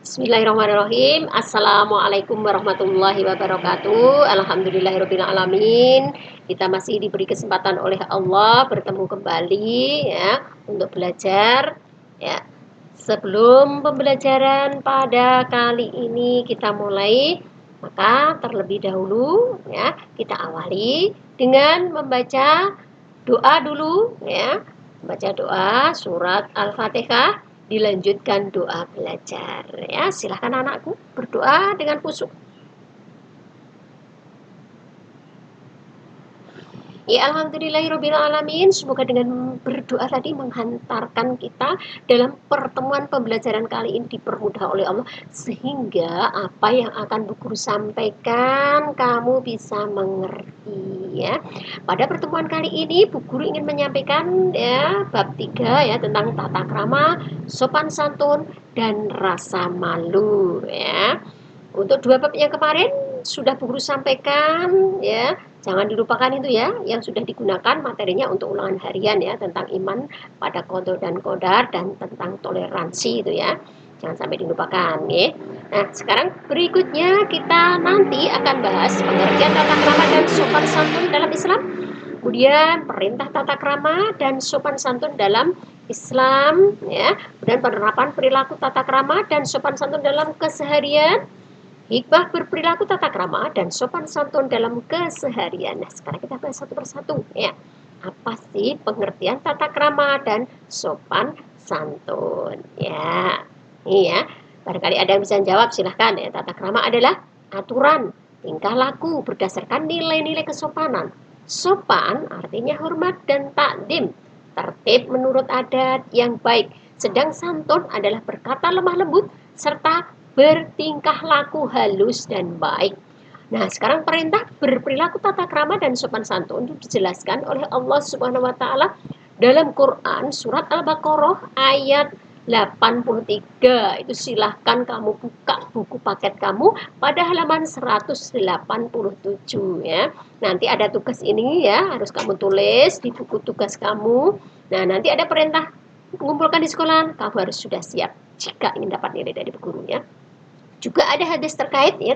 Bismillahirrahmanirrahim. Assalamualaikum warahmatullahi wabarakatuh. Alhamdulillahirabbil alamin. Kita masih diberi kesempatan oleh Allah bertemu kembali ya untuk belajar ya. Sebelum pembelajaran pada kali ini kita mulai, maka terlebih dahulu ya kita awali dengan membaca doa dulu ya. Baca doa surat Al-Fatihah, dilanjutkan doa belajar ya. Silahkan anakku berdoa dengan khusyuk. Ya, alhamdulillahirrahmanirrahim. Semoga dengan berdoa tadi menghantarkan kita dalam pertemuan pembelajaran kali ini dipermudah oleh Allah, sehingga apa yang akan Bu Guru sampaikan kamu bisa mengerti ya. Pada pertemuan kali ini Bu Guru ingin menyampaikan ya bab 3 ya tentang tata krama, sopan santun dan rasa malu ya. Untuk 2 bab yang kemarin sudah Bu Guru sampaikan ya. Jangan dilupakan itu ya, yang sudah digunakan materinya untuk ulangan harian ya, tentang iman pada qada dan qadar dan tentang toleransi itu ya. Jangan sampai dilupakan ya. Nah, sekarang berikutnya kita nanti akan bahas pengertian tata krama dan sopan santun dalam Islam. Kemudian perintah tata krama dan sopan santun dalam Islam ya. Kemudian penerapan perilaku tata krama dan sopan santun dalam keseharian. Hikmah berperilaku tata krama dan sopan santun dalam keseharian. Nah, sekarang kita bahas satu persatu ya. Apa sih pengertian tata krama dan sopan santun? Ya, ini ya. Barangkali ada yang bisa jawab, silahkan ya. Tata krama adalah aturan tingkah laku berdasarkan nilai-nilai kesopanan. Sopan artinya hormat dan takdim, tertib menurut adat yang baik. Sedang santun adalah berkata lemah lembut serta bertingkah laku halus dan baik. Nah, sekarang perintah berperilaku tata krama dan sopan santun itu dijelaskan oleh Allah Subhanahu wa taala dalam Quran surat Al-Baqarah ayat 83. Itu silahkan kamu buka buku paket kamu pada halaman 187 ya. Nanti ada tugas ini ya, harus kamu tulis di buku tugas kamu. Nah, nanti ada perintah mengumpulkan di sekolah, kamu harus sudah siap jika ingin dapat nilai dari guru ya. Juga ada hadis terkait ya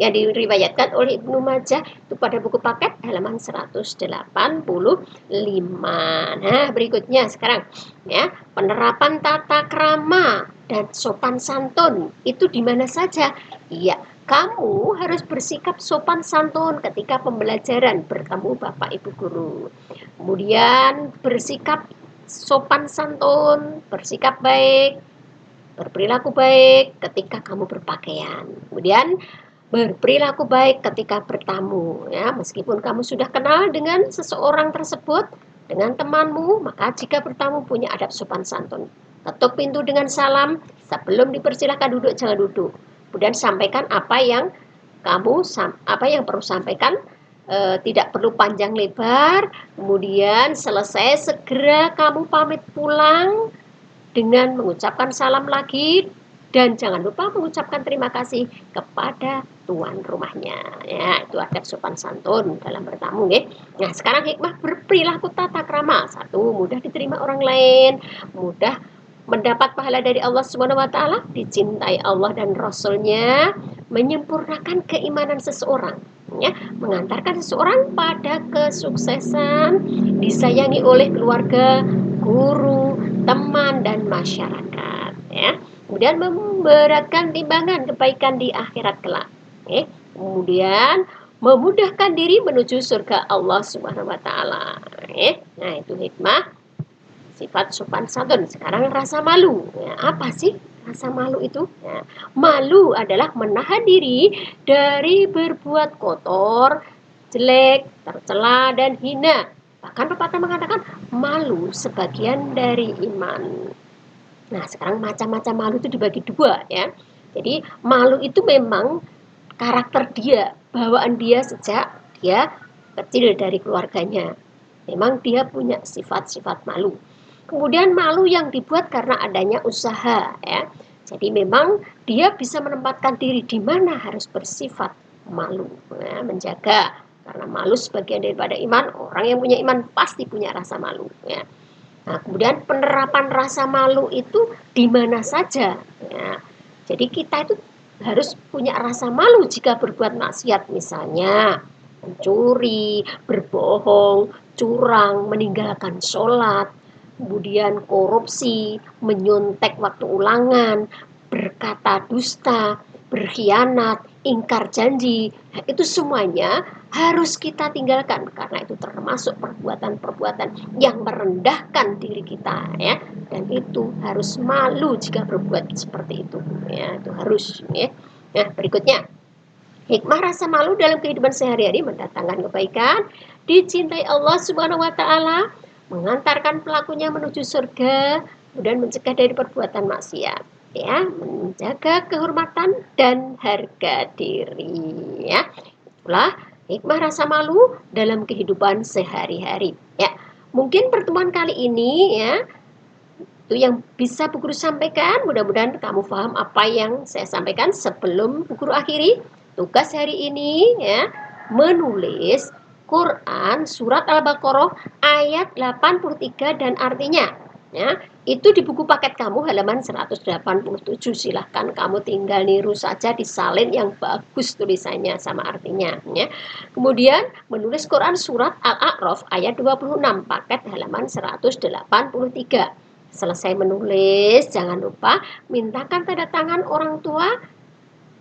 yang diriwayatkan oleh Ibnu Majah itu pada buku paket halaman 185. Nah, berikutnya sekarang ya, penerapan tata krama dan sopan santun itu di mana saja? Iya, kamu harus bersikap sopan santun ketika pembelajaran bertemu Bapak Ibu guru. Kemudian bersikap sopan santun, bersikap baik, berperilaku baik ketika kamu berpakaian. Kemudian berperilaku baik ketika bertamu ya, meskipun kamu sudah kenal dengan seseorang tersebut, dengan temanmu, maka jika bertamu punya adab sopan santun. Ketuk pintu dengan salam, sebelum dipersilahkan duduk jangan duduk. Kemudian sampaikan apa yang perlu sampaikan, tidak perlu panjang lebar. Kemudian selesai segera kamu pamit pulang dengan mengucapkan salam lagi, dan jangan lupa mengucapkan terima kasih kepada tuan rumahnya ya. Itu adab sopan santun dalam bertamu ya. Nah, sekarang hikmah berperilaku tata krama. 1, mudah diterima orang lain, mudah mendapat pahala dari Allah Subhanahu wa taala, dicintai Allah dan Rasulnya, menyempurnakan keimanan seseorang ya, mengantarkan seseorang pada kesuksesan, disayangi oleh keluarga, guru, teman dan masyarakat ya. Kemudian memberatkan timbangan kebaikan di akhirat kelak. Kemudian memudahkan diri menuju surga Allah Subhanahu wa taala. Nah, itu hikmah sifat sopan santun. Sekarang rasa malu. Ya, apa sih rasa malu itu? Ya, malu adalah menahan diri dari berbuat kotor, jelek, tercela dan hina. Bahkan pepatah mengatakan malu sebagian dari iman. Nah, sekarang macam-macam malu itu dibagi 2 ya. Jadi malu itu memang karakter dia, bawaan dia sejak dia kecil dari keluarganya. Memang dia punya sifat-sifat malu. Kemudian malu yang dibuat karena adanya usaha ya. Jadi memang dia bisa menempatkan diri di mana harus bersifat malu ya, menjaga, karena malu sebagian daripada iman. Orang yang punya iman pasti punya rasa malu ya. Nah, kemudian penerapan rasa malu itu di mana saja ya. Jadi kita itu harus punya rasa malu jika berbuat maksiat, misalnya mencuri, berbohong, curang, meninggalkan sholat, kemudian korupsi, menyontek waktu ulangan, berkata dusta, berkhianat, ingkar janji. Nah, itu semuanya harus kita tinggalkan karena itu termasuk perbuatan-perbuatan yang merendahkan diri kita, ya. Dan itu harus malu jika berbuat seperti itu, ya. Itu harus, ya. Nah, berikutnya, hikmah rasa malu dalam kehidupan sehari-hari mendatangkan kebaikan, dicintai Allah Subhanahu wa taala, mengantarkan pelakunya menuju surga, dan mencegah dari perbuatan maksiat, ya, menjaga kehormatan dan harga diri, ya. Itulah hikmah rasa malu dalam kehidupan sehari-hari, ya. Mungkin pertemuan kali ini, ya, itu yang bisa Bu Guru sampaikan. Mudah-mudahan kamu paham apa yang saya sampaikan. Sebelum Bu Guru akhiri tugas hari ini, ya, menulis Quran surat Al-Baqarah ayat 83 dan artinya, ya. Itu di buku paket kamu halaman 187. Silahkan kamu tinggal niru saja, disalin yang bagus tulisannya sama artinya, ya. Kemudian menulis Quran surat Al-A'raf ayat 26 paket halaman 183. Selesai menulis, jangan lupa mintakan tanda tangan orang tua,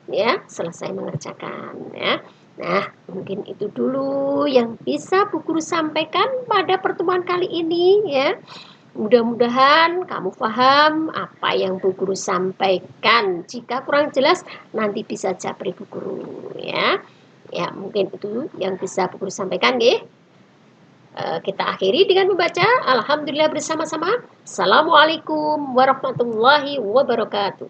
ya, selesai mengerjakan, ya. Nah, mungkin itu dulu yang bisa Bu Guru sampaikan pada pertemuan kali ini, ya. Mudah-mudahan kamu paham apa yang Bu Guru sampaikan. Jika kurang jelas, nanti bisa japri Bu Guru, ya. Ya, mungkin itu yang bisa Bu Guru sampaikan, nggih. Kita akhiri dengan membaca Alhamdulillah bersama-sama. Assalamualaikum warahmatullahi wabarakatuh.